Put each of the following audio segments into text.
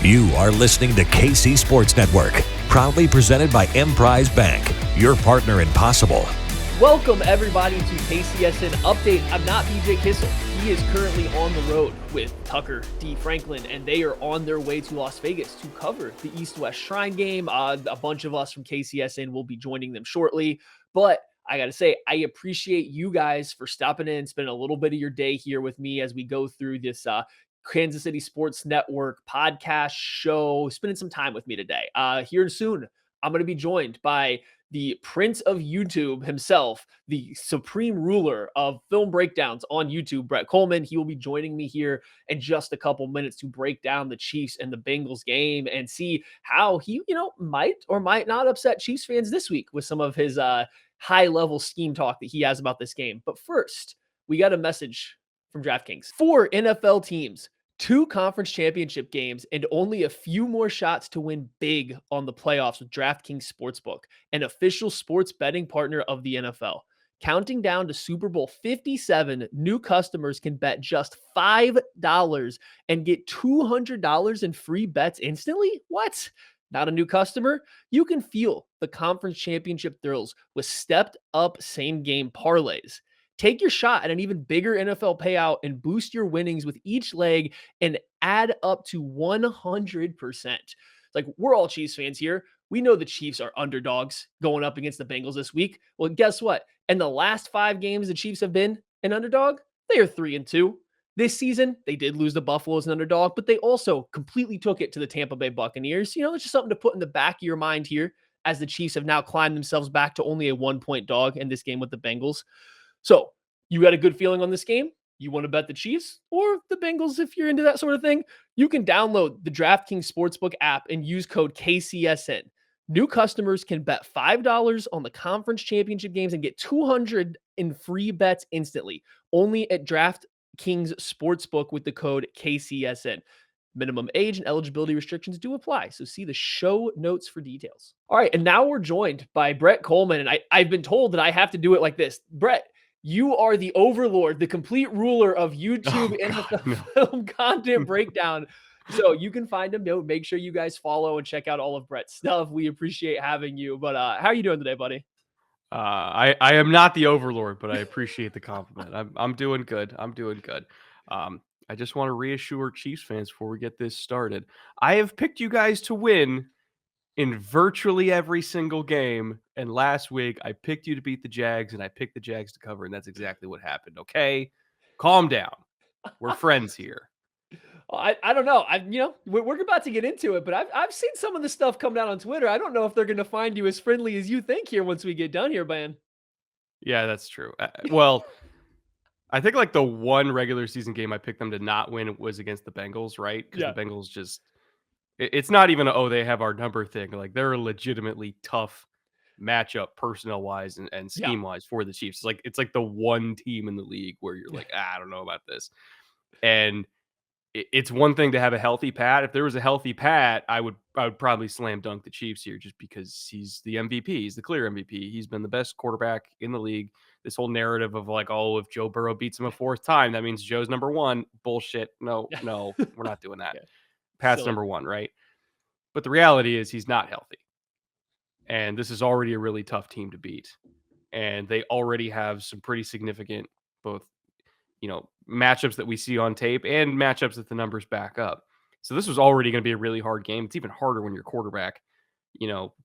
You are listening to KC Sports Network, proudly presented by Emprise Bank, your partner in possible. Welcome, everybody, to KCSN Update. I'm not BJ Kissel. He is currently on the road with Tucker D. Franklin, and they are on their way to Las Vegas to cover the East-West Shrine game. A bunch of us from KCSN will be joining them shortly, but I got to say, I appreciate you guys for stopping in, spending a little bit of your day here with me as we go through this Kansas City Sports Network podcast show, spending some time with me today. Here soon, I'm going to be joined by the Prince of YouTube himself, the supreme ruler of film breakdowns on YouTube, Brett Coleman. He will be joining me here in just a couple minutes to break down the Chiefs and the Bengals game and see how he, might or might not upset Chiefs fans this week with some of his high-level scheme talk that he has about this game. But first, we got a message from DraftKings. 4 NFL teams, 2 conference championship games, and only a few more shots to win big on the playoffs with DraftKings Sportsbook, an official sports betting partner of the NFL. Counting down to Super Bowl 57, new customers can bet just $5 and get $200 in free bets instantly? What? Not a new customer? You can feel the conference championship thrills with stepped-up same-game parlays. Take your shot at an even bigger NFL payout and boost your winnings with each leg and add up to 100%. Like, we're all Chiefs fans here. We know the Chiefs are underdogs going up against the Bengals this week. Well, guess what? In the last 5 games the Chiefs have been an underdog, they are 3-2. This season, they did lose to Buffalo as an underdog, but they also completely took it to the Tampa Bay Buccaneers. It's just something to put in the back of your mind here as the Chiefs have now climbed themselves back to only a 1-point dog in this game with the Bengals. So, you got a good feeling on this game? You want to bet the Chiefs or the Bengals if you're into that sort of thing? You can download the DraftKings Sportsbook app and use code KCSN. New customers can bet $5 on the conference championship games and get $200 in free bets instantly. Only at DraftKings Sportsbook with the code KCSN. Minimum age and eligibility restrictions do apply, so see the show notes for details. All right, and now we're joined by Brett Coleman, and I've been told that I have to do it like this. Brett, you are the overlord, the complete ruler of YouTube film content breakdown. So you can find him. Make sure you guys follow and check out all of Brett's stuff. We appreciate having you. But how are you doing today, buddy? I am not the overlord, but I appreciate the compliment. I'm doing good. I just want to reassure Chiefs fans before we get this started. I have picked you guys to win in virtually every single game. And last week, I picked you to beat the Jags, and I picked the Jags to cover, and that's exactly what happened. Okay? Calm down. We're friends here. I don't know. We're about to get into it, but I've seen some of the stuff come down on Twitter. I don't know if they're going to find you as friendly as you think here once we get done here, man. Yeah, that's true. Well, I think like the one regular season game I picked them to not win was against the Bengals, right? Because the Bengals just... It's not even they have our number thing. Like, they're a legitimately tough matchup personnel-wise and scheme-wise for the Chiefs. It's like the one team in the league where you're like, I don't know about this. And it's one thing to have a healthy Pat. If there was a healthy Pat, I would probably slam dunk the Chiefs here just because he's the MVP. He's the clear MVP. He's been the best quarterback in the league. This whole narrative of like, if Joe Burrow beats him a 4th time, that means Joe's number 1. Bullshit. No, we're not doing that. Pat's number 1, right? But the reality is he's not healthy. And this is already a really tough team to beat. And they already have some pretty significant both, matchups that we see on tape and matchups that the numbers back up. So this was already going to be a really hard game. It's even harder when your quarterback,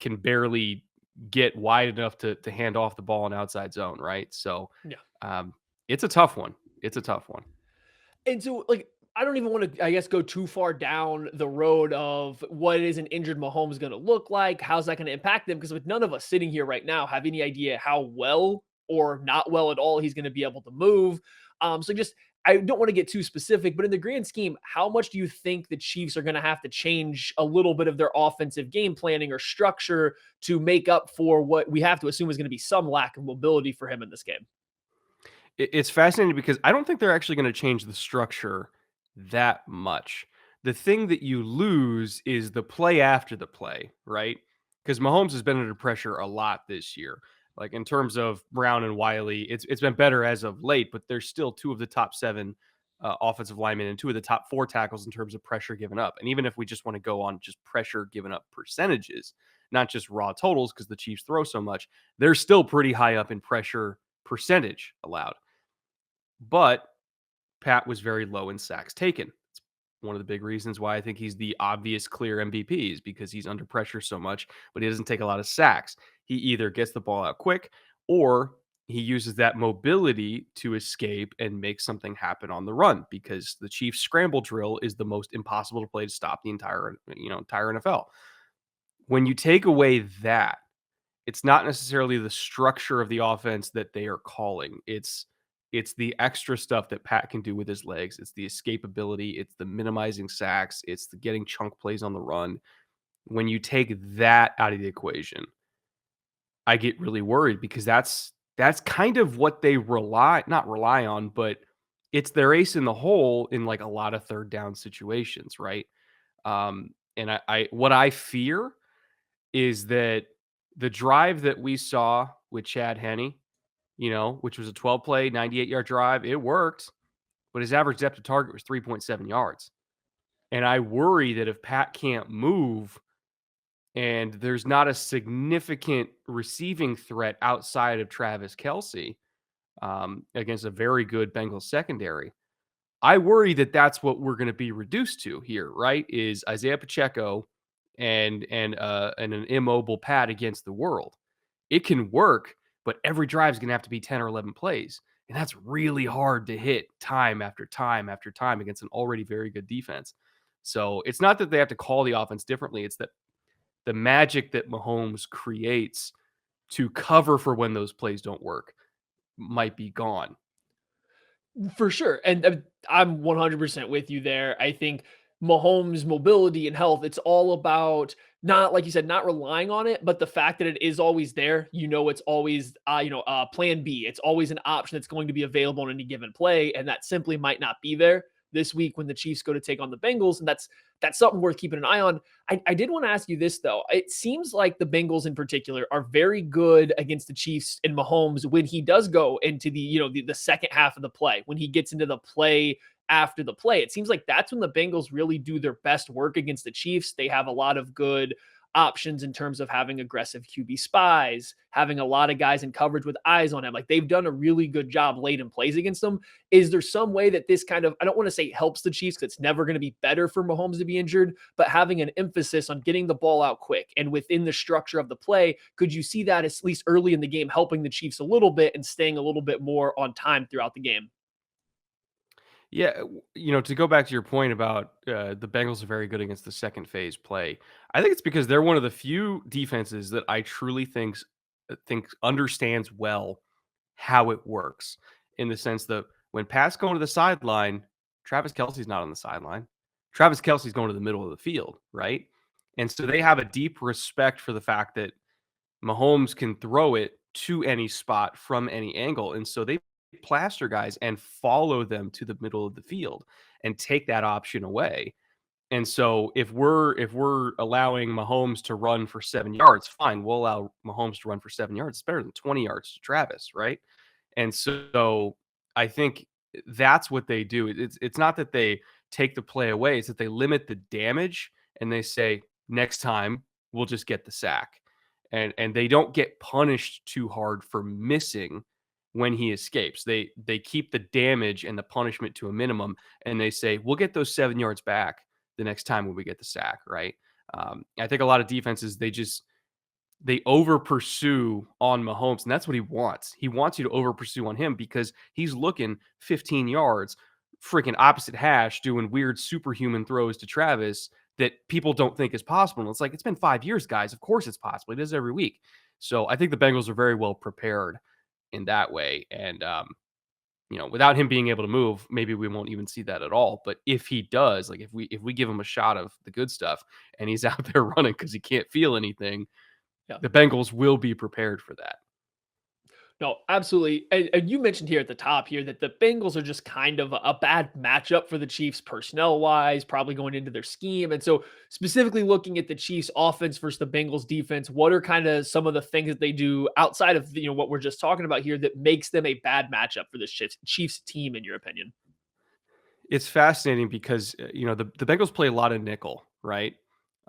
can barely get wide enough to hand off the ball in outside zone, right? So it's a tough one. And so, I don't even want to, go too far down the road of what is an injured Mahomes going to look like. How's that going to impact them? Because with none of us sitting here right now have any idea how well or not well at all he's going to be able to move. I don't want to get too specific, but in the grand scheme, how much do you think the Chiefs are going to have to change a little bit of their offensive game planning or structure to make up for what we have to assume is going to be some lack of mobility for him in this game? It's fascinating because I don't think they're actually going to change the structure that much. The thing that you lose is the play after the play, right? Because Mahomes has been under pressure a lot this year. Like, in terms of Brown and Wiley, it's been better as of late, but they're still 2 of the top 7 offensive linemen and 2 of the top 4 tackles in terms of pressure given up. And even if we just want to go on just pressure given up percentages, not just raw totals, because the Chiefs throw so much, they're still pretty high up in pressure percentage allowed. But Pat was very low in sacks taken. It's one of the big reasons why I think he's the obvious clear MVP is because he's under pressure so much, but he doesn't take a lot of sacks. He either gets the ball out quick or he uses that mobility to escape and make something happen on the run because the Chiefs scramble drill is the most impossible to play to stop the entire NFL. When you take away that, it's not necessarily the structure of the offense that they are calling. It's the extra stuff that Pat can do with his legs. It's the escapability. It's the minimizing sacks. It's the getting chunk plays on the run. When you take that out of the equation, I get really worried because that's kind of what they not rely on, but it's their ace in the hole in like a lot of third down situations, right? And I what I fear is that the drive that we saw with Chad Henne, which was a 12 play, 98-yard drive, it worked, but his average depth of target was 3.7 yards. And I worry that if Pat can't move and there's not a significant receiving threat outside of Travis Kelsey against a very good Bengals secondary, I worry that that's what we're going to be reduced to here, right? Is Isaiah Pacheco and an immobile Pat against the world. It can work, but every drive is going to have to be 10 or 11 plays. And that's really hard to hit time after time after time against an already very good defense. So it's not that they have to call the offense differently. It's that the magic that Mahomes creates to cover for when those plays don't work might be gone. For sure. And I'm 100% with you there. I think Mahomes' mobility and health, it's all about not, like you said, not relying on it, but the fact that it is always there. It's always, plan B. It's always an option that's going to be available on any given play. And that simply might not be there this week when the Chiefs go to take on the Bengals. And that's something worth keeping an eye on. I did want to ask you this, though. It seems like the Bengals in particular are very good against the Chiefs and Mahomes when he does go into the second half of the play, when he gets into the play after the play. It seems like that's when the Bengals really do their best work against the Chiefs. They have a lot of good options in terms of having aggressive QB spies, having a lot of guys in coverage with eyes on him. Like they've done a really good job late in plays against them. Is there some way that this kind of, I don't want to say helps the Chiefs because it's never going to be better for Mahomes to be injured, but having an emphasis on getting the ball out quick and within the structure of the play, could you see that at least early in the game helping the Chiefs a little bit and staying a little bit more on time throughout the game? Yeah, to go back to your point about the Bengals are very good against the second phase play. I think it's because they're one of the few defenses that I truly think understands well how it works. In the sense that when Pat's going to the sideline, Travis Kelsey's not on the sideline. Travis Kelsey's going to the middle of the field, right? And so they have a deep respect for the fact that Mahomes can throw it to any spot from any angle. And so they plaster guys and follow them to the middle of the field and take that option away. And so if we're allowing Mahomes to run for 7 yards, fine, we'll allow Mahomes to run for 7 yards. It's better than 20 yards to Travis, right? And so I think that's what they do. It's not that they take the play away, it's that they limit the damage and they say next time we'll just get the sack. And they don't get punished too hard for missing when he escapes. They keep the damage and the punishment to a minimum and they say we'll get those 7 yards back the next time when we get the sack, right? I think a lot of defenses they over pursue on Mahomes, and that's what he wants. He wants you to over pursue on him because he's looking 15 yards, freaking opposite hash, doing weird superhuman throws to Travis that people don't think is possible. And it's like, it's been 5 years, guys. Of course it's possible. He does it every week. So I think the Bengals are very well prepared in that way. And without him being able to move, maybe we won't even see that at all. But if he does, like if we give him a shot of the good stuff and he's out there running because he can't feel anything, Yeah. the Bengals will be prepared for that. No, absolutely. And you mentioned here at the top here that the Bengals are just kind of a bad matchup for the Chiefs personnel wise, probably going into their scheme. And so specifically looking at the Chiefs offense versus the Bengals defense, what are kind of some of the things that they do outside of, what we're just talking about here that makes them a bad matchup for this Chiefs team, in your opinion? It's fascinating because, the Bengals play a lot of nickel, right?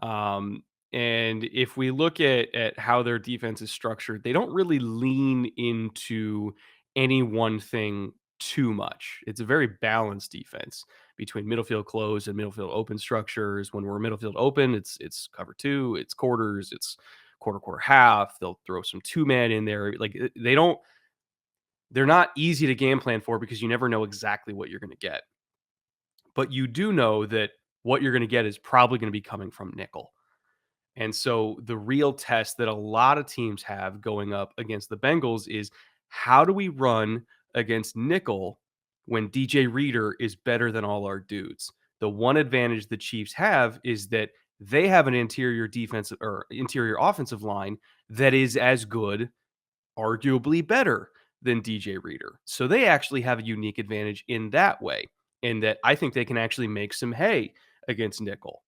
Um, and if we look at how their defense is structured, they don't really lean into any one thing too much. It's a very balanced defense between middle field close and middle field open structures. When we're middle field open, it's cover two, it's quarters, it's quarter half. They'll throw some two man in there. Like they're not easy to game plan for because you never know exactly what you're going to get, but you do know that what you're going to get is probably going to be coming from nickel. And so the real test that a lot of teams have going up against the Bengals is, how do we run against nickel when DJ Reader is better than all our dudes? The one advantage the Chiefs have is that they have an interior defensive or interior offensive line that is as good, arguably better than DJ Reader. So they actually have a unique advantage in that way, in that I think they can actually make some hay against nickel,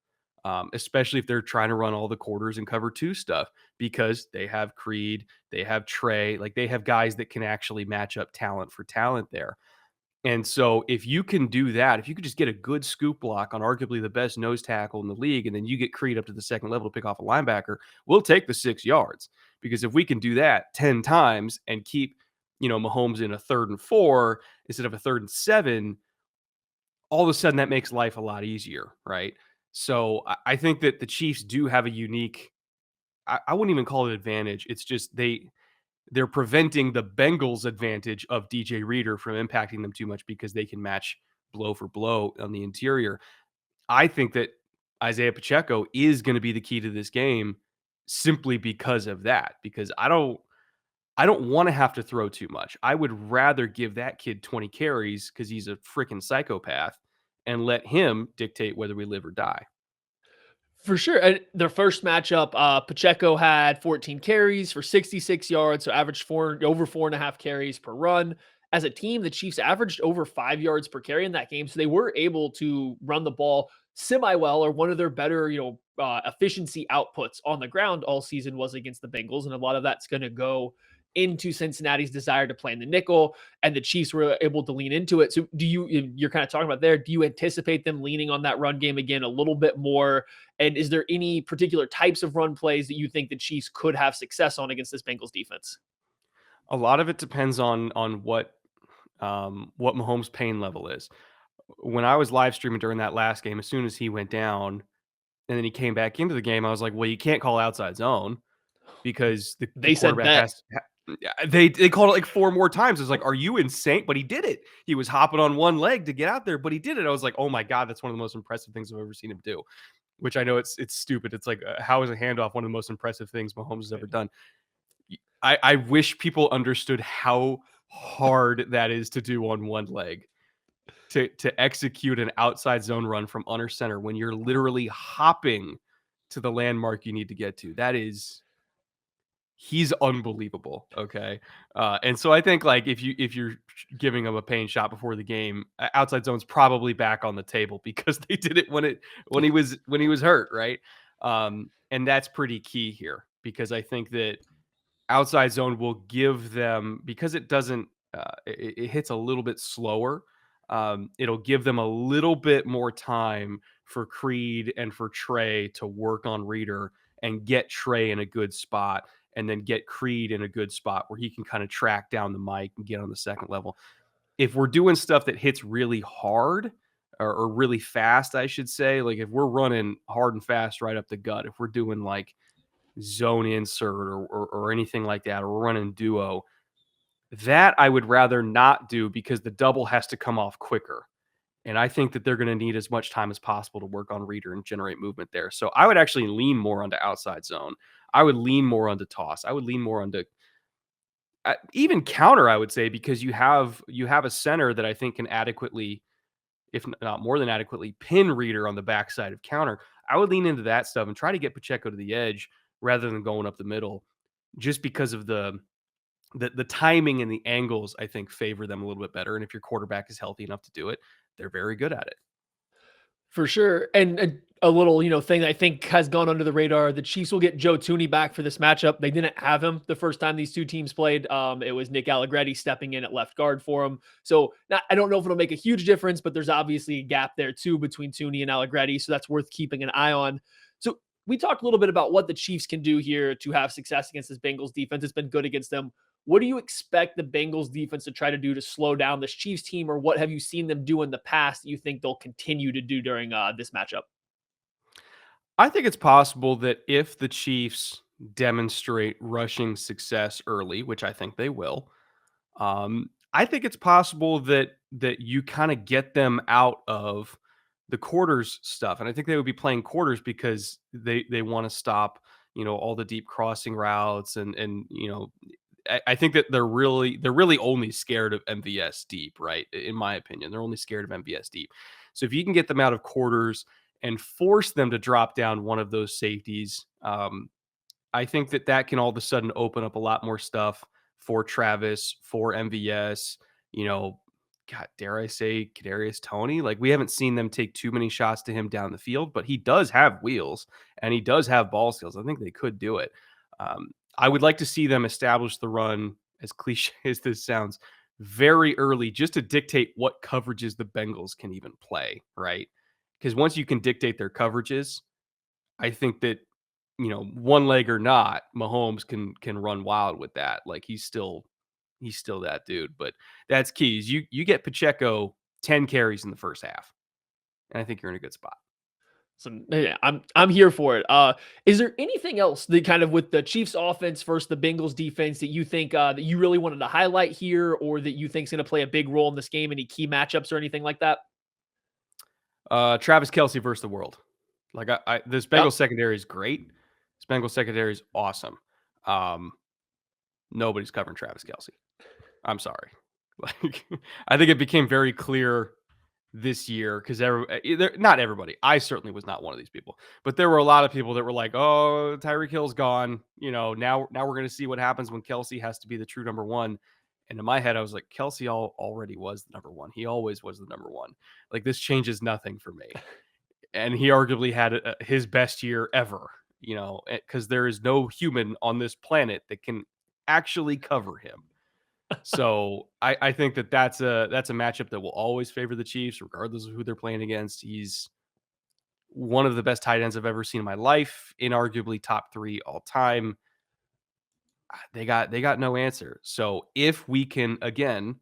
especially if they're trying to run all the quarters and cover two stuff, because they have Creed, they have Trey, like they have guys that can actually match up talent for talent there. And so if you can do that, if you could just get a good scoop block on arguably the best nose tackle in the league, and then you get Creed up to the second level to pick off a linebacker, we'll take the 6 yards. Because if we can do that 10 times and keep, Mahomes in a 3rd and 4 instead of a 3rd and 7, all of a sudden that makes life a lot easier, right? So I think that the Chiefs do have a unique, I wouldn't even call it advantage. It's just they're preventing the Bengals' advantage of DJ Reader from impacting them too much because they can match blow for blow on the interior. I think that Isaiah Pacheco is going to be the key to this game simply because of that, because I don't want to have to throw too much. I would rather give that kid 20 carries because he's a freaking psychopath and let him dictate whether we live or die. For sure. And their first matchup, Pacheco had 14 carries for 66 yards, so averaged over 4.5 carries per run. As a team, the Chiefs averaged over 5 yards per carry in that game, so they were able to run the ball semi well, or one of their better, efficiency outputs on the ground all season was against the Bengals, and a lot of that's going to go into Cincinnati's desire to play in the nickel, and the Chiefs were able to lean into it. So you're kind of talking about there, do you anticipate them leaning on that run game again a little bit more? And is there any particular types of run plays that you think the Chiefs could have success on against this Bengals defense? A lot of it depends on what Mahomes' pain level is. When I was live streaming during that last game, as soon as he went down and then he came back into the game, I was like, well, you can't call outside zone because the They said quarterback that. has to. Yeah, they called it like 4 more times. I was like, are you insane? But he did it. He was hopping on one leg to get out there, but he did it. I was like, oh my God, that's one of the most impressive things I've ever seen him do. Which I know it's stupid. It's like, how is a handoff one of the most impressive things Mahomes has ever done? I wish people understood how hard that is to do on one leg, to execute an outside zone run from under center when you're literally hopping to the landmark you need to get to. He's unbelievable. Okay. And so I think, like, if you're giving him a pain shot before the game, outside zone's probably back on the table because they did it when he was hurt, right? And that's pretty key here, because I think that outside zone will give them, because it doesn't it hits a little bit slower. It'll give them a little bit more time for Creed and for Trey to work on Reader and get Trey in a good spot, and then get Creed in a good spot where he can kind of track down the mic and get on the second level. If we're doing stuff that hits really hard, or really fast, I should say, like if we're running hard and fast right up the gut, if we're doing like zone insert or anything like that, or we're running duo, that I would rather not do because the double has to come off quicker. And I think that they're going to need as much time as possible to work on Reader and generate movement there. So I would actually lean more onto outside zone. I would lean more onto toss. I would lean more onto even counter, I would say, because you have a center that I think can adequately, if not more than adequately, pin Reader on the backside of counter. I would lean into that stuff and try to get Pacheco to the edge rather than going up the middle, just because of the timing and the angles, I think, favor them a little bit better. And if your quarterback is healthy enough to do it, they're very good at it. For sure. And a little, thing that I think has gone under the radar. The Chiefs will get Joe Thuney back for this matchup. They didn't have him the first time these two teams played. It was Nick Allegretti stepping in at left guard for him. So I don't know if it'll make a huge difference, but there's obviously a gap there too between Thuney and Allegretti. So that's worth keeping an eye on. So we talked a little bit about what the Chiefs can do here to have success against this Bengals defense. It's been good against them. What do you expect the Bengals defense to try to do to slow down this Chiefs team, or what have you seen them do in the past that you think they'll continue to do during this matchup? I think it's possible that if the Chiefs demonstrate rushing success early, which I think they will, I think it's possible that you kind of get them out of the quarters stuff, and I think they would be playing quarters because they want to stop, all the deep crossing routes, and I think that they're really only scared of MVS deep, right? In my opinion, they're only scared of MVS deep. So if you can get them out of quarters and force them to drop down one of those safeties, I think that can all of a sudden open up a lot more stuff for Travis, for MVS. You know, God, dare I say, Kadarius Toney? Like we haven't seen them take too many shots to him down the field, but he does have wheels and he does have ball skills. I think they could do it. I would like to see them establish the run, as cliche as this sounds, very early, just to dictate what coverages the Bengals can even play, right? Because once you can dictate their coverages, I think that one leg or not, Mahomes can run wild with that. Like he's still that dude. But that's keys. You get Pacheco 10 carries in the first half, and I think you're in a good spot. So yeah, I'm here for it. Is there anything else that kind of with the Chiefs offense versus the Bengals defense that you think that you really wanted to highlight here, or that you think is going to play a big role in this game? Any key matchups or anything like that? Travis Kelsey versus the world. Like this Yep. Bengals secondary is great. This Bengals secondary is awesome. Nobody's covering Travis Kelsey. I'm sorry. Like I think it became very clear this year because not everybody. I certainly was not one of these people, but there were a lot of people that were like, "Oh, Tyreek Hill's gone." Now we're going to see what happens when Kelsey has to be the true number one. And in my head, I was like, Kelsey already was the number one. He always was the number one. Like this changes nothing for me. And he arguably had his best year ever. Because there is no human on this planet that can actually cover him. So I think that's a matchup that will always favor the Chiefs, regardless of who they're playing against. He's one of the best tight ends I've ever seen in my life, inarguably top 3 all time. They got no answer. So if we can again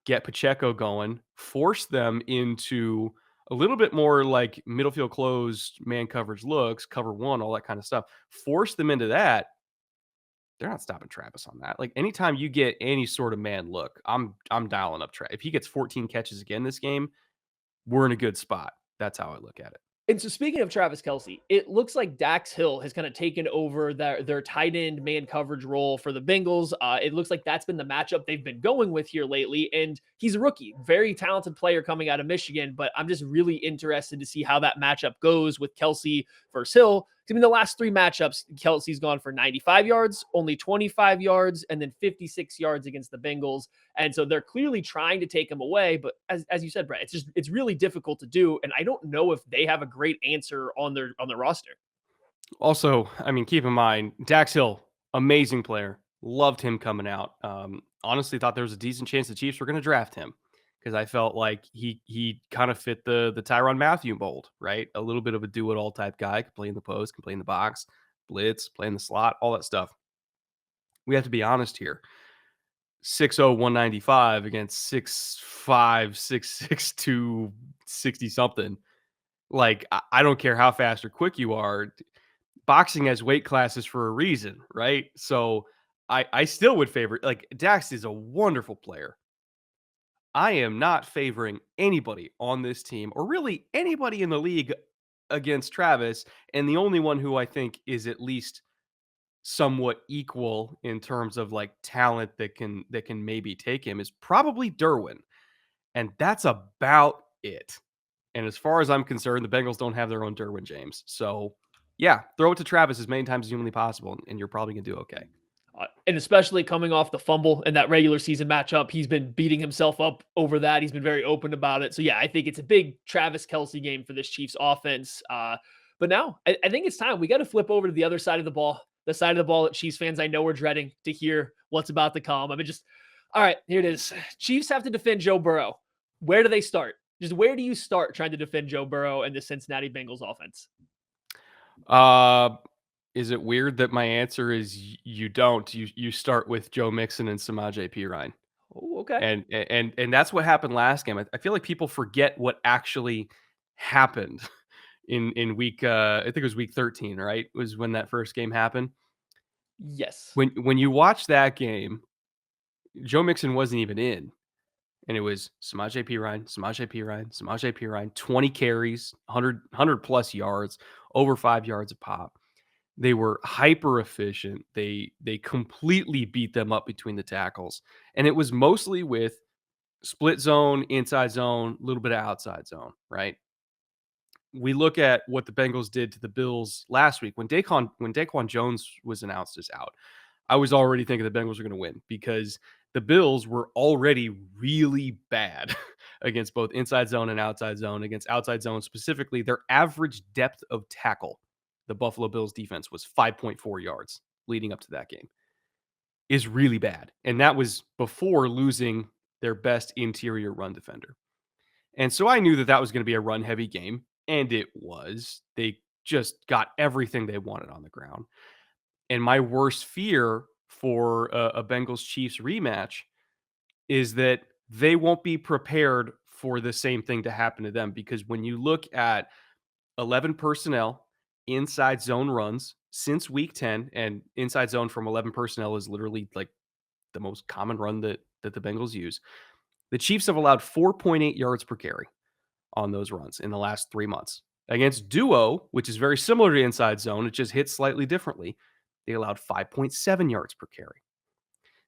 get Pacheco going, force them into a little bit more like middle field closed man coverage looks, cover one, all that kind of stuff. Force them into that. They're not stopping Travis on that. Like anytime you get any sort of man look, I'm dialing up Travis. If he gets 14 catches again this game, we're in a good spot. That's how I look at it. And so speaking of Travis Kelsey, it looks like Dax Hill has kind of taken over their tight end man coverage role for the Bengals. It looks like that's been the matchup they've been going with here lately. And he's a rookie, very talented player coming out of Michigan. But I'm just really interested to see how that matchup goes with Kelsey versus Hill. I mean, the last 3 matchups, Kelsey's gone for 95 yards, only 25 yards, and then 56 yards against the Bengals. And so they're clearly trying to take him away. But as you said, Brett, it's really difficult to do. And I don't know if they have a great answer on their roster. Also, I mean, keep in mind, Dax Hill, amazing player. Loved him coming out. Honestly, thought there was a decent chance the Chiefs were going to draft him because I felt like he kind of fit the Tyrann Mathieu mold, right? A little bit of a do-it-all type guy, could play in the post, can play in the box, blitz, play in the slot, all that stuff. We have to be honest here. 6'0", 195 against 6'5", 6'6", 260 something. Like, I don't care how fast or quick you are. Boxing has weight classes for a reason, right? So I still would favor, like, Dax is a wonderful player. I am not favoring anybody on this team or really anybody in the league against Travis. And the only one who I think is at least somewhat equal in terms of like talent that can maybe take him is probably Derwin. And that's about it. And as far as I'm concerned, the Bengals don't have their own Derwin James. So yeah, throw it to Travis as many times as humanly possible, and you're probably gonna do okay. And especially coming off the fumble in that regular season matchup, he's been beating himself up over that. He's been very open about it. So yeah, I think it's a big Travis Kelsey game for this Chiefs offense. But now I think it's time. We got to flip over to the other side of the ball, the side of the ball that Chiefs fans I know are dreading to hear what's about to come. All right, here it is. Chiefs have to defend Joe Burrow. Where do they start? Just where do you start trying to defend Joe Burrow and the Cincinnati Bengals offense? Is it weird that my answer is you don't? You start with Joe Mixon and Samaje Perine. Oh, okay. And that's what happened last game. I feel like people forget what actually happened in week I think it was week 13, right? Was when that first game happened. Yes. When you watch that game, Joe Mixon wasn't even in. And it was Samaje Perine, 20 carries, 100 plus yards, over 5 yards a pop. They were hyper efficient. They completely beat them up between the tackles. And it was mostly with split zone, inside zone, a little bit of outside zone, right? We look at what the Bengals did to the Bills last week when Daquan Jones was announced as out. I was already thinking the Bengals were going to win because the Bills were already really bad against both inside zone and outside zone. Against outside zone specifically, their average depth of tackle, the Buffalo Bills defense, was 5.4 yards leading up to that game. Is really bad. And that was before losing their best interior run defender. And so I knew that that was going to be a run heavy game. And it was. They just got everything they wanted on the ground. And my worst fear for a Bengals Chiefs rematch is that they won't be prepared for the same thing to happen to them. Because when you look at 11 personnel inside zone runs since week 10, and inside zone from 11 personnel is literally like the most common run that the Bengals use. The Chiefs have allowed 4.8 yards per carry on those runs in the last 3 months. Against duo, which is very similar to inside zone, it just hits slightly differently. They allowed 5.7 yards per carry.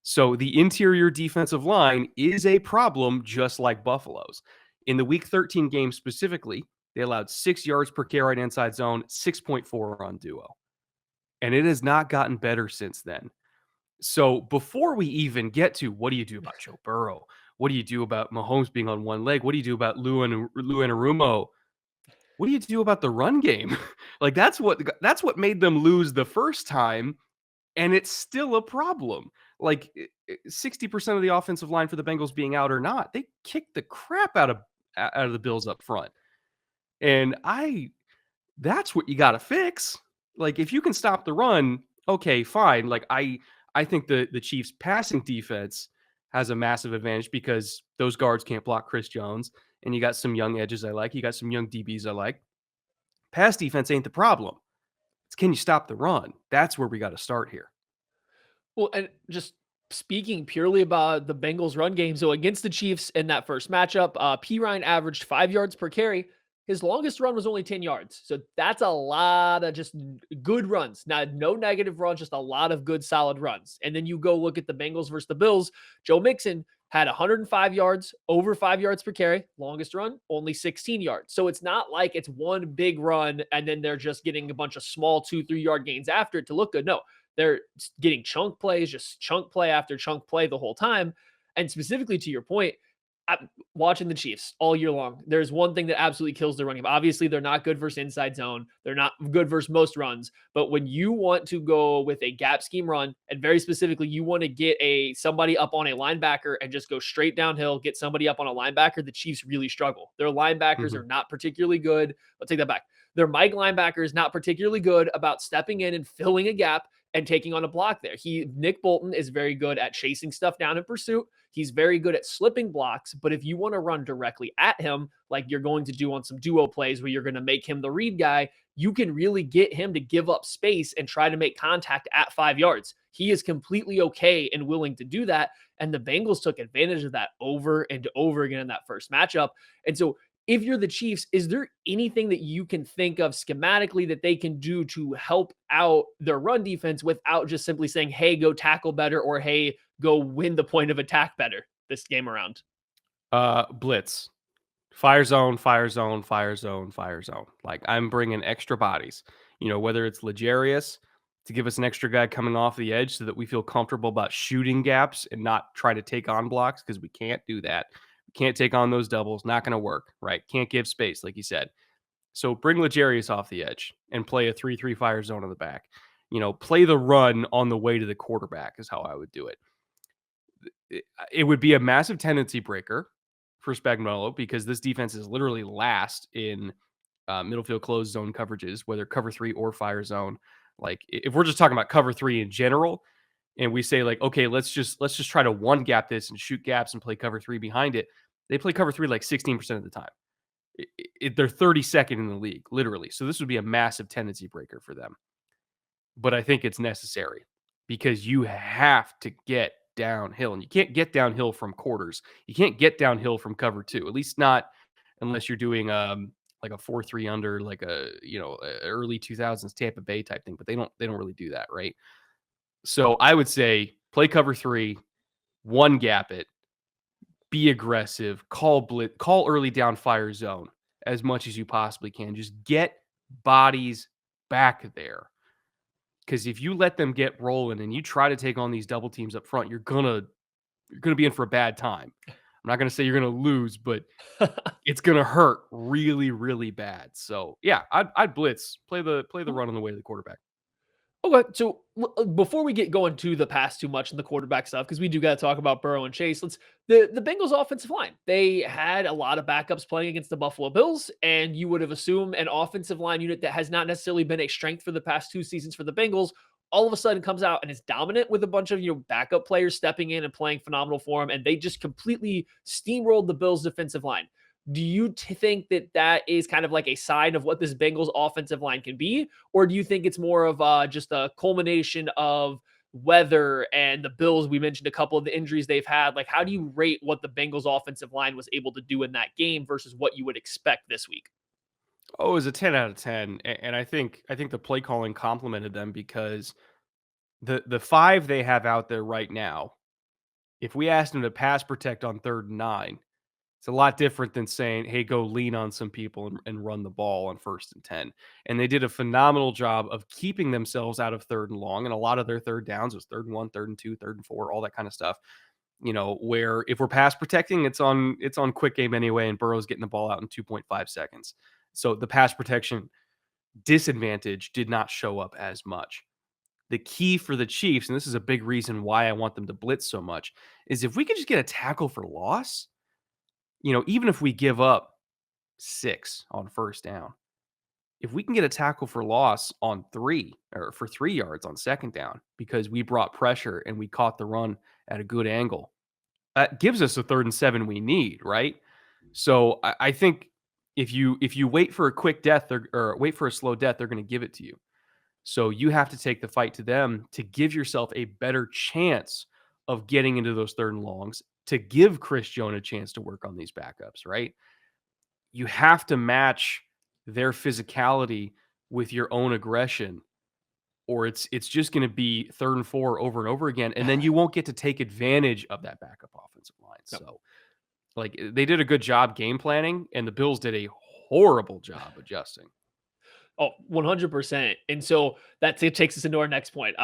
So the interior defensive line is a problem, just like Buffalo's. In the week 13 game specifically, they allowed 6 yards per carry on inside zone, 6.4 on duo. And it has not gotten better since then. So before we even get to what do you do about Joe Burrow? What do you do about Mahomes being on one leg? What do you do about Lou Anarumo? What do you do about the run game? Like that's what made them lose the first time, and it's still a problem. Like 60% of the offensive line for the Bengals being out or not, they kicked the crap out of the Bills up front. And that's what you got to fix. Like if you can stop the run, okay, fine. Like I think the Chiefs passing defense has a massive advantage because those guards can't block Chris Jones, and you got some young edges I like. You got some young DBs I like. Pass defense ain't the problem. It's can you stop the run? That's where we got to start here. Well, and just speaking purely about the Bengals run game, so against the Chiefs in that first matchup, Perine averaged 5 yards per carry. His longest run was only 10 yards. So that's a lot of just good runs. Not no negative runs, just a lot of good, solid runs. And then you go look at the Bengals versus the Bills. Joe Mixon had 105 yards, over 5 yards per carry. Longest run, only 16 yards. So it's not like it's one big run and then they're just getting a bunch of small 2-3 yard gains after it to look good. No, they're getting chunk plays, just chunk play after chunk play the whole time. And specifically to your point, I'm watching the Chiefs all year long. There's one thing that absolutely kills the run game. Obviously, they're not good versus inside zone. They're not good versus most runs. But when you want to go with a gap scheme run, and very specifically, you want to get somebody up on a linebacker and just go straight downhill, get somebody up on a linebacker, the Chiefs really struggle. Their linebackers are not particularly good. I'll take that back. Their Mike linebacker is not particularly good about stepping in and filling a gap and taking on a block there. Nick Bolton is very good at chasing stuff down in pursuit. He's very good at slipping blocks, but if you want to run directly at him, like you're going to do on some duo plays where you're going to make him the read guy, you can really get him to give up space and try to make contact at 5 yards. He is completely okay and willing to do that. And the Bengals took advantage of that over and over again in that first matchup. And so if you're the Chiefs, is there anything that you can think of schematically that they can do to help out their run defense without just simply saying, hey, go tackle better, or hey, go win the point of attack better this game around? Blitz. Fire zone, fire zone, fire zone, fire zone. Like I'm bringing extra bodies, whether it's Legarius, to give us an extra guy coming off the edge so that we feel comfortable about shooting gaps and not try to take on blocks, because we can't do that. We can't take on those doubles. Not going to work, right? Can't give space, like you said. So bring L'Jarius off the edge and play a 3-3 fire zone on the back. Play the run on the way to the quarterback is how I would do it. It would be a massive tendency breaker for Spagnuolo, because this defense is literally last in middle field closed zone coverages, whether cover 3 or fire zone. Like, if we're just talking about cover 3 in general, and we say like, okay, let's just try to one gap this and shoot gaps and play cover 3 behind it. They play cover 3 like 16% of the time. They're 32nd in the league, literally. So this would be a massive tendency breaker for them. But I think it's necessary, because you have to get downhill, and you can't get downhill from quarters. You can't get downhill from cover 2, at least not unless you're doing like a 4-3 under, like a early 2000s Tampa Bay type thing. But they don't really do that, right? So I would say play cover 3, one gap it, be aggressive, call blitz, call early down fire zone as much as you possibly can. Just get bodies back there. Because if you let them get rolling and you try to take on these double teams up front, you're gonna be in for a bad time. I'm not gonna say you're gonna lose, but it's gonna hurt really, really bad. So yeah, I'd blitz, play the run on the way to the quarterback. Okay, so before we get going to the pass too much and the quarterback stuff, because we do got to talk about Burrow and Chase. The Bengals offensive line. They had a lot of backups playing against the Buffalo Bills, and you would have assumed an offensive line unit that has not necessarily been a strength for the past 2 seasons for the Bengals all of a sudden comes out and is dominant with a bunch of backup players stepping in and playing phenomenal for him, and they just completely steamrolled the Bills defensive line. Do you think that that is kind of like a sign of what this Bengals offensive line can be? Or do you think it's more of just a culmination of weather and the Bills? We mentioned a couple of the injuries they've had. Like, how do you rate what the Bengals offensive line was able to do in that game versus what you would expect this week? Oh, it was a 10 out of 10. And I think the play calling complimented them, because the 5 they have out there right now, if we asked them to pass protect on 3rd and 9, it's a lot different than saying, hey, go lean on some people and run the ball on 1st and 10. And they did a phenomenal job of keeping themselves out of 3rd and long. And a lot of their third downs was 3rd and 1, 3rd and 2, 3rd and 4, all that kind of stuff. Where if we're pass protecting, it's on quick game anyway, and Burrow's getting the ball out in 2.5 seconds. So the pass protection disadvantage did not show up as much. The key for the Chiefs, and this is a big reason why I want them to blitz so much, is if we could just get a tackle for loss, even if we give up 6 on 1st down, if we can get a tackle for loss on 3 or for 3 yards on 2nd down, because we brought pressure and we caught the run at a good angle, that gives us a 3rd and 7 we need, right? So I think if you wait for a quick death or wait for a slow death, they're going to give it to you. So you have to take the fight to them to give yourself a better chance of getting into those 3rd and longs, to give Chris Jones a chance to work on these backups, right? You have to match their physicality with your own aggression, or it's just going to be 3rd and 4 over and over again, and then you won't get to take advantage of that backup offensive line. Yep. So, like, they did a good job game planning, and the Bills did a horrible job adjusting. Oh, 100%. And so that takes us into our next point.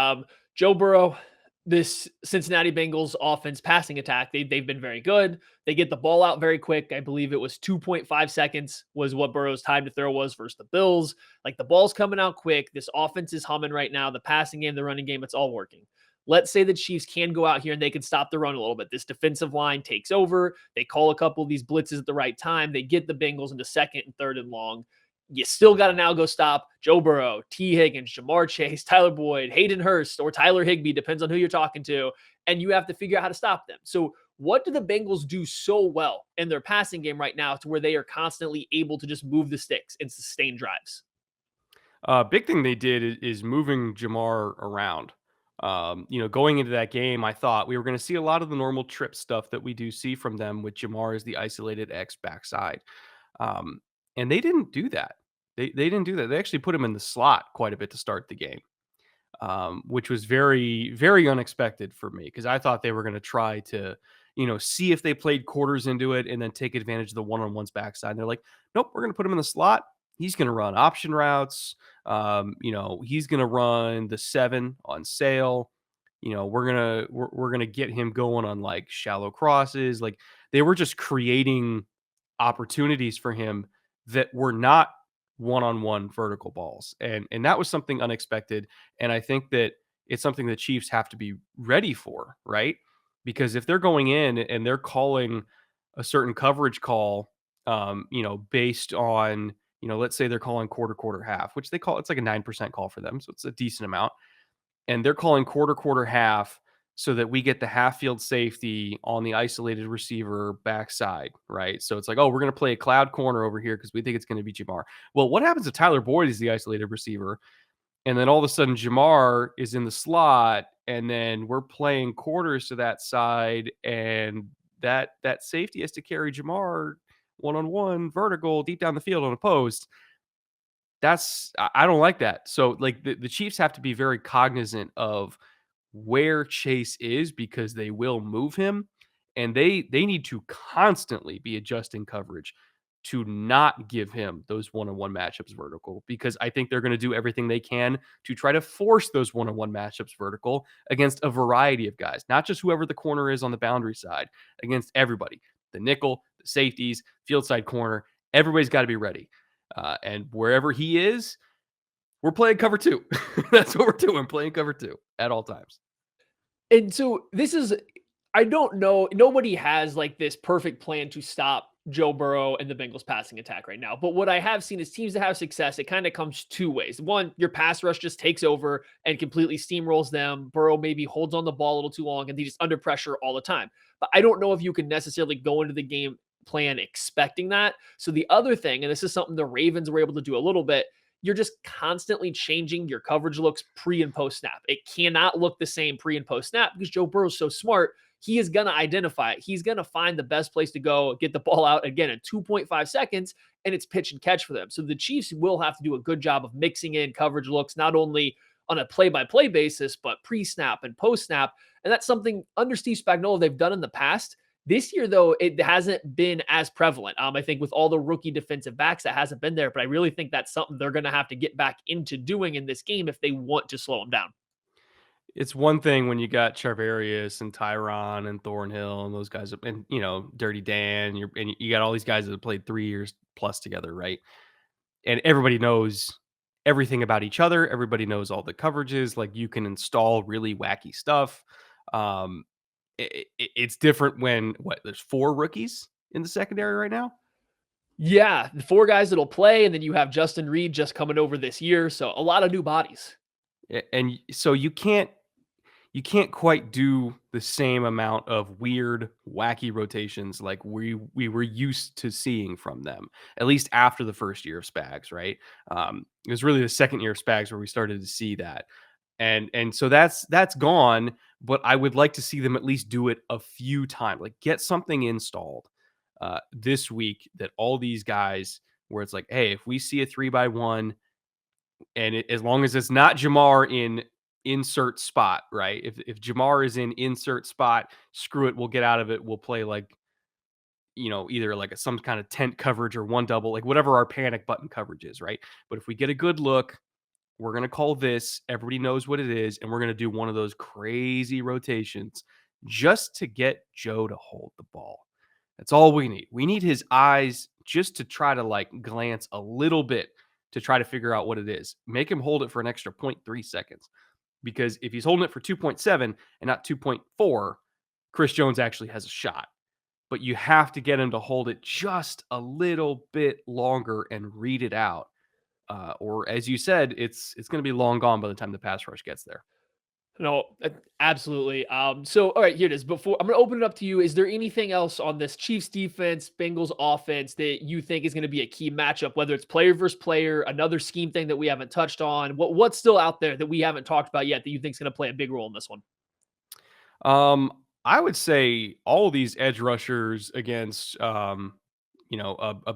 Joe Burrow, this Cincinnati Bengals offense passing attack, they've been very good. They get the ball out very quick. I believe it was 2.5 seconds was what Burrow's time to throw was versus the Bills. Like, the ball's coming out quick. This offense is humming right now. The passing game, the running game, it's all working. Let's say the Chiefs can go out here and they can stop the run a little bit. This defensive line takes over. They call a couple of these blitzes at the right time. They get the Bengals into 2nd and 3rd and long. You still got to now go stop Joe Burrow, T. Higgins, Jamar Chase, Tyler Boyd, Hayden Hurst, or Tyler Higbee, depends on who you're talking to, and you have to figure out how to stop them. So what do the Bengals do so well in their passing game right now to where they are constantly able to just move the sticks and sustain drives? Big thing they did is moving Jamar around. Going into that game, I thought we were going to see a lot of the normal trip stuff that we do see from them with Jamar as the isolated X backside. And they didn't do that. They didn't do that. They actually put him in the slot quite a bit to start the game, which was very, very unexpected for me, because I thought they were going to try to, see if they played quarters into it and then take advantage of the one-on-ones backside. And they're like, nope, we're going to put him in the slot. He's going to run option routes. He's going to run the 7 on sail. We're gonna get him going on like shallow crosses. Like they were just creating opportunities for him that were not one-on-one vertical balls. And that was something unexpected. And I think that it's something the Chiefs have to be ready for, right? Because if they're going in and they're calling a certain coverage call, based on, let's say they're calling quarter, half, which they call it's like a 9% call for them. So it's a decent amount. And they're calling quarter, half so that we get the half field safety on the isolated receiver backside, right? So it's like, oh, we're going to play a cloud corner over here because we think it's going to be Jamar. Well, what happens if Tyler Boyd is the isolated receiver and then all of a sudden Jamar is in the slot and then we're playing quarters to that side and that safety has to carry Jamar one-on-one vertical deep down the field on a post. I don't like that. So like the Chiefs have to be very cognizant of where Chase is because they will move him and they need to constantly be adjusting coverage to not give him those one-on-one matchups vertical because I think they're going to do everything they can to try to force those one-on-one matchups vertical against a variety of guys, not just whoever the corner is on the boundary side, against everybody. The nickel, the safeties, field side corner, everybody's got to be ready. And wherever he is, we're playing cover 2. That's what we're doing, playing cover 2 at all times. And so I don't know. Nobody has like this perfect plan to stop Joe Burrow and the Bengals passing attack right now. But what I have seen is teams that have success, it kind of comes two ways. One, your pass rush just takes over and completely steamrolls them. Burrow maybe holds on the ball a little too long and he's just under pressure all the time. But I don't know if you can necessarily go into the game plan expecting that. So the other thing, and this is something the Ravens were able to do a little bit, you're just constantly changing your coverage looks pre and post snap. It cannot look the same pre and post snap because Joe Burrow's so smart. He is going to identify it. He's going to find the best place to go, get the ball out again in 2.5 seconds, and it's pitch and catch for them. So the Chiefs will have to do a good job of mixing in coverage looks, not only on a play-by-play basis, but pre-snap and post-snap. And that's something under Steve Spagnuolo they've done in the past. This year, though, it hasn't been as prevalent. I think with all the rookie defensive backs, that hasn't been there. But I really think that's something they're going to have to get back into doing in this game if they want to slow them down. It's one thing when you got Charvarius and Tyron and Thornhill and those guys, and Dirty Dan. And you got all these guys that have played 3 years plus together, right? And everybody knows everything about each other. Everybody knows all the coverages. Like you can install really wacky stuff. It's different when there's 4 rookies in the secondary right now. Yeah, the 4 guys that'll play, and then you have Justin Reed just coming over this year, so a lot of new bodies. And so you can't quite do the same amount of weird, wacky rotations like we were used to seeing from them, at least after the first year of Spags, right? It was really the second year of Spags where we started to see that. And so that's gone, but I would like to see them at least do it a few times, like get something installed this week that all these guys where it's like, hey, if we see a 3-by-1 and as long as it's not Jamar in insert spot, right? If Jamar is in insert spot, screw it, we'll get out of it. We'll play like, either like some kind of tent coverage or one double, like whatever our panic button coverage is, right? But if we get a good look, we're going to call this, everybody knows what it is, and we're going to do one of those crazy rotations just to get Joe to hold the ball. That's all we need. We need his eyes just to try to like glance a little bit to try to figure out what it is. Make him hold it for an extra 0.3 seconds. Because if he's holding it for 2.7 and not 2.4, Chris Jones actually has a shot. But you have to get him to hold it just a little bit longer and read it out. Or as you said, it's going to be long gone by the time the pass rush gets there. No, absolutely. So, all right, here it is. Before I'm going to open it up to you, is there anything else on this Chiefs defense, Bengals offense that you think is going to be a key matchup, whether it's player versus player, another scheme thing that we haven't touched on? What's still out there that we haven't talked about yet that you think is going to play a big role in this one? I would say all of these edge rushers against, a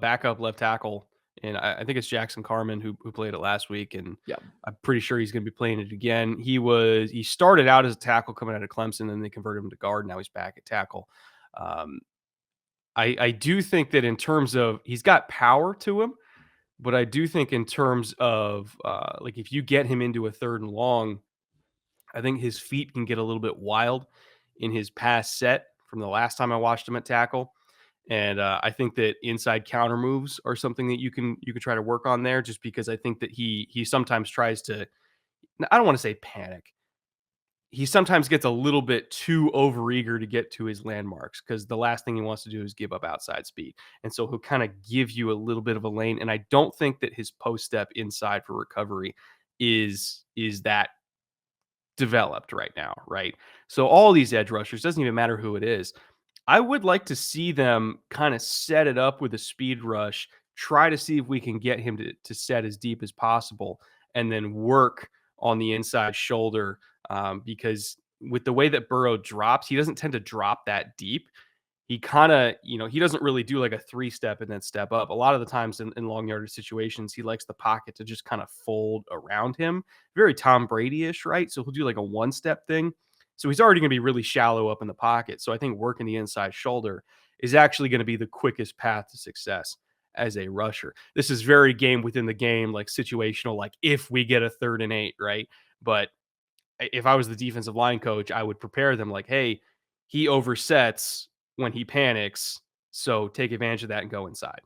backup left tackle. And I think it's Jackson Carman who played it last week, and Yeah, I'm pretty sure he's going to be playing it again. He started out as a tackle coming out of Clemson, and they converted him to guard. Now he's back at tackle. I do think that in terms of he's got power to him, But I do think in terms of like if you get him into a 3rd and long, I think his feet can get a little bit wild in his pass set from the last time I watched him at tackle. And I think that inside counter moves are something that you can try to work on there, just because I think that he sometimes tries to, I don't want to say panic. He sometimes gets a little bit too overeager to get to his landmarks, because the last thing he wants to do is give up outside speed. And so he'll kind of give you a little bit of a lane. And I don't think that his post step inside for recovery is that developed right now, right? So all these edge rushers, doesn't even matter who it is, I would like to see them kind of set it up with a speed rush, try to see if we can get him to set as deep as possible, and then work on the inside shoulder. Because with the way that Burrow drops, he doesn't tend to drop that deep. He kind of, he doesn't really do like a 3-step and then step up. A lot of the times in long yardage situations, he likes the pocket to just kind of fold around him. Very Tom Brady-ish, right? So he'll do like a 1-step thing. So he's already going to be really shallow up in the pocket. So I think working the inside shoulder is actually going to be the quickest path to success as a rusher. This is very game within the game, like situational, like if we get a 3rd and 8, right? But if I was the defensive line coach, I would prepare them like, hey, he oversets when he panics, so take advantage of that and go inside.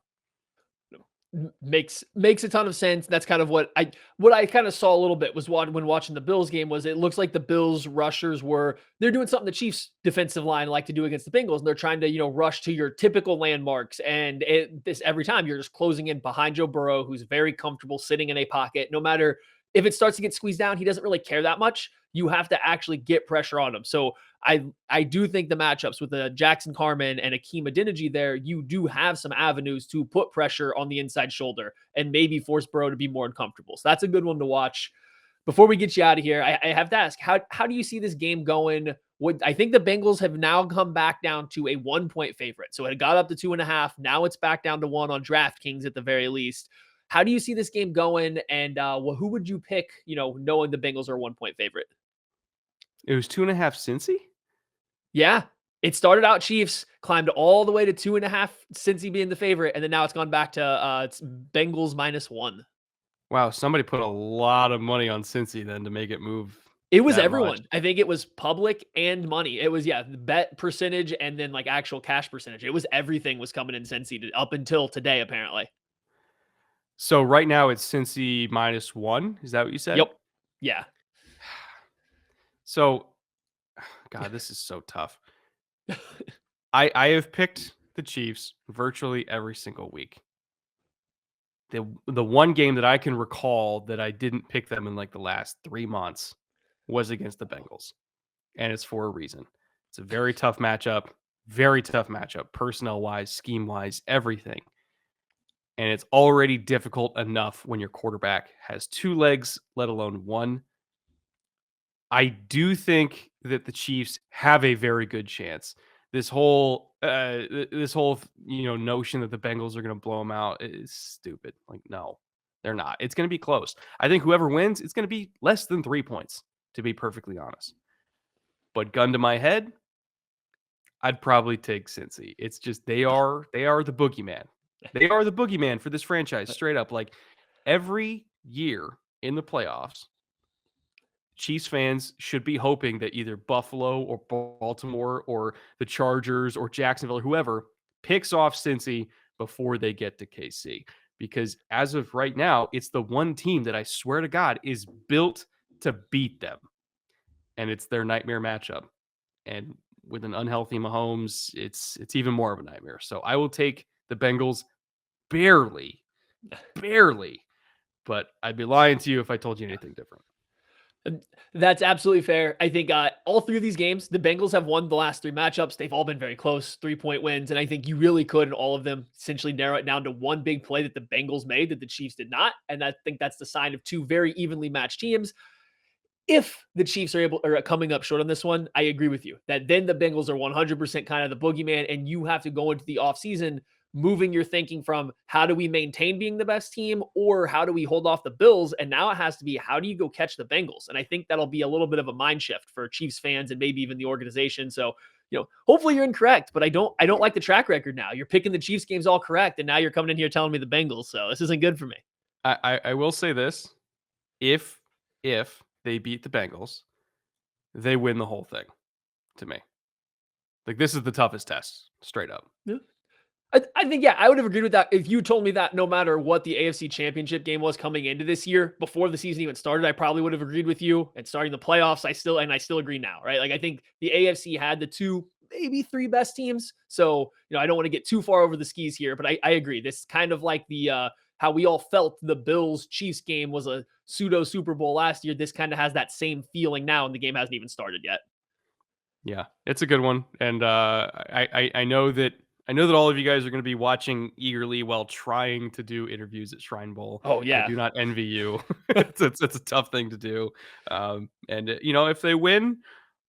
Makes a ton of sense. That's kind of what I kind of saw a little bit was when watching the Bills game. Was it looks like the Bills rushers they're doing something the Chiefs defensive line like to do against the Bengals, and they're trying to rush to your typical landmarks, and this every time you're just closing in behind Joe Burrow, who's very comfortable sitting in a pocket. No matter if it starts to get squeezed down, he doesn't really care that much. You have to actually get pressure on him. So I do think the matchups with the Jackson Carman and Akeem Adeniji there, you do have some avenues to put pressure on the inside shoulder and maybe force Burrow to be more uncomfortable. So that's a good one to watch. Before we get you out of here, I have to ask, how do you see this game going? I think the Bengals have now come back down to a 1-point favorite. So it got up to 2.5. Now it's back down to 1 on DraftKings at the very least. How do you see this game going? And who would you pick, knowing the Bengals are a 1-point favorite? It was 2.5 Cincy? Yeah. It started out Chiefs, climbed all the way to 2.5, Cincy being the favorite, and then now it's gone back to it's Bengals -1. Wow, somebody put a lot of money on Cincy then to make it move It was that everyone. much. I think it was public and money. It was, the bet percentage and then like actual cash percentage. It was everything was coming in Cincy up until today, apparently. So right now it's Cincy -1. Is that what you said? Yep. Yeah. So, God, this is so tough. I have picked the Chiefs virtually every single week. The one game that I can recall that I didn't pick them in like the last 3 months was against the Bengals, and it's for a reason. It's a very tough matchup, personnel-wise, scheme-wise, everything. And it's already difficult enough when your quarterback has 2 legs, let alone 1. I do think that the Chiefs have a very good chance. This whole notion that the Bengals are going to blow them out is stupid. Like, no, they're not. It's going to be close. I think whoever wins, it's going to be less than 3 points, to be perfectly honest. But gun to my head, I'd probably take Cincy. It's just they are the boogeyman. They are the boogeyman for this franchise, straight up. Like every year in the playoffs, Chiefs fans should be hoping that either Buffalo or Baltimore or the Chargers or Jacksonville or whoever picks off Cincy before they get to KC. Because as of right now, it's the one team that I swear to God is built to beat them. And it's their nightmare matchup. And with an unhealthy Mahomes, it's even more of a nightmare. So I will take the Bengals barely, but I'd be lying to you if I told you anything different. That's absolutely fair. I think all 3 of these games, the Bengals have won the last 3 matchups. They've all been very close, 3-point wins. And I think you really could, in all of them, essentially narrow it down to one big play that the Bengals made that the Chiefs did not. And I think that's the sign of 2 very evenly matched teams. If the Chiefs are coming up short on this one, I agree with you that then the Bengals are 100% kind of the boogeyman, and you have to go into the offseason moving your thinking from how do we maintain being the best team or how do we hold off the Bills? And now it has to be how do you go catch the Bengals? And I think that'll be a little bit of a mind shift for Chiefs fans and maybe even the organization. So hopefully you're incorrect, but I don't like the track record now. You're picking the Chiefs games all correct, and now you're coming in here telling me the Bengals. So this isn't good for me. I will say this: if they beat the Bengals, they win the whole thing. To me, like this is the toughest test, straight up. Yeah. I think, I would have agreed with that if you told me that no matter what the AFC Championship game was coming into this year, before the season even started, I probably would have agreed with you. And starting the playoffs, I still agree now, right? Like I think the AFC had the 2, maybe 3 best teams. So, I don't want to get too far over the skis here, but I agree. This is kind of like the how we all felt the Bills Chiefs game was a pseudo Super Bowl last year. This kind of has that same feeling now, and the game hasn't even started yet. Yeah, it's a good one, and I know that all of you guys are going to be watching eagerly while trying to do interviews at Shrine Bowl. Oh I yeah. do not envy you. It's a tough thing to do. And if they win,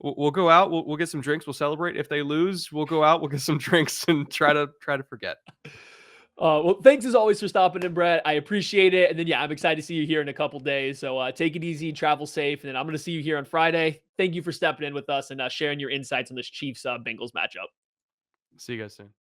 we'll go out. We'll get some drinks. We'll celebrate. If they lose, we'll go out. We'll get some drinks and try to forget. Well, thanks as always for stopping in, Brett. I appreciate it. And then, I'm excited to see you here in a couple days. So take it easy, travel safe. And then I'm going to see you here on Friday. Thank you for stepping in with us and sharing your insights on this Chiefs Bengals matchup. See you guys soon.